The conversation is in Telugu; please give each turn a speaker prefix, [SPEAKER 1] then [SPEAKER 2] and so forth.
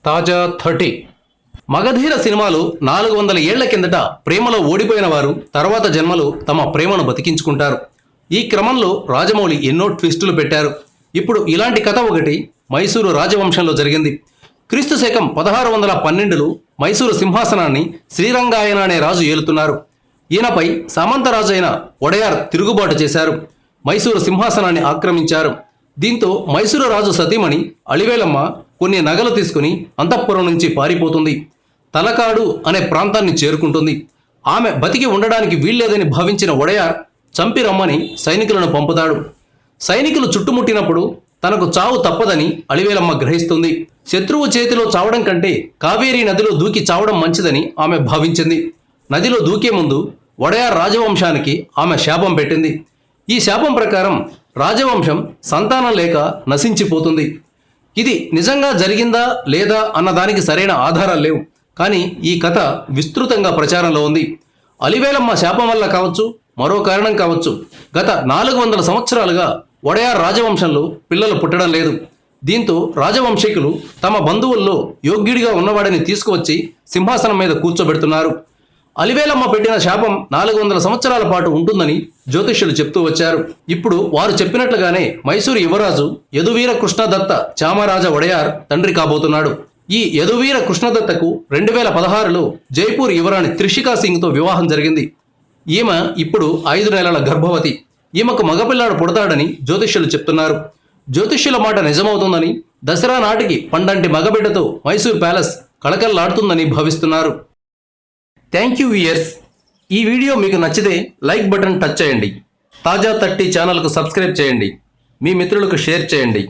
[SPEAKER 1] తాజా 30 మగధీర సినిమాలు 400 ఏళ్ల కిందట ప్రేమలో ఓడిపోయిన వారు తర్వాత జన్మలో తమ ప్రేమను బతికించుకుంటారు. ఈ క్రమంలో రాజమౌళి ఎన్నో ట్విస్టులు పెట్టారు. ఇప్పుడు ఇలాంటి కథ ఒకటి మైసూరు రాజవంశంలో జరిగింది. క్రీస్తు శకం 1612లో మైసూరు సింహాసనాన్ని శ్రీరంగాయన అనే రాజు ఏలుతున్నారు. ఈయనపై సామంతరాజు అయిన ఒడయార్ తిరుగుబాటు చేశారు. మైసూరు సింహాసనాన్ని ఆక్రమించారు. దీంతో మైసూరు రాజు సతీమణి అలివేలమ్మ కొన్ని నగలు తీసుకుని అంతఃపురం నుంచి పారిపోతుంది. తలకాడు అనే ప్రాంతాన్ని చేరుకుంటుంది. ఆమె బతికి ఉండడానికి వీల్లేదని భావించిన ఒడయార్ చంపి రమ్మని సైనికులను పంపుతాడు. సైనికులు చుట్టుముట్టినప్పుడు తనకు చావు తప్పదని అలివేలమ్మ గ్రహిస్తుంది. శత్రువు చేతిలో చావడం కంటే కావేరీ నదిలో దూకి చావడం మంచిదని ఆమె భావించింది. నదిలో దూకే ముందు ఒడయార్ రాజవంశానికి ఆమె శాపం పెట్టింది. ఈ శాపం ప్రకారం రాజవంశం సంతానం లేక నశించిపోతుంది. ఇది నిజంగా జరిగిందా లేదా అన్నదానికి సరైన ఆధారాలు లేవు. కానీ ఈ కథ విస్తృతంగా ప్రచారంలో ఉంది. అలివేలమ్మ శాపం వల్ల కావచ్చు, మరో కారణం కావచ్చు, గత 400 సంవత్సరాలుగా ఒడయార్ రాజవంశంలో పిల్లలు పుట్టడం లేదు. దీంతో రాజవంశీకులు తమ బంధువుల్లో యోగ్యుడిగా ఉన్నవాడిని తీసుకువచ్చి సింహాసనం మీద కూర్చోబెడుతున్నారు. అలివేలమ్మ పెట్టిన శాపం 400 సంవత్సరాల పాటు ఉంటుందని జ్యోతిష్యులు చెప్తూ వచ్చారు. ఇప్పుడు వారు చెప్పినట్లుగానే మైసూరు యువరాజు యదువీర కృష్ణదత్త చామరాజ ఒడయార్ తండ్రి కాబోతున్నాడు. ఈ యదువీర కృష్ణదత్తకు 2016లో జైపూర్ యువరాణి త్రిషికా సింగ్తో వివాహం జరిగింది. ఈమె ఇప్పుడు 5 నెలల గర్భవతి. ఈమెకు మగపిల్లాడు పుడతాడని జ్యోతిష్యులు చెప్తున్నారు. జ్యోతిష్యుల మాట నిజమవుతుందని, దసరా నాటికి పండంటి మగబిడ్డతో మైసూర్ ప్యాలెస్ కళకళలాడుతుందని భావిస్తున్నారు. Thank you viewers. ఈ వీడియో మీకు నచ్చితే లైక్ బటన్ టచ్ చేయండి. తాజా 30 ఛానల్కు సబ్స్క్రైబ్ చేయండి. మీ మిత్రులకు షేర్ చేయండి.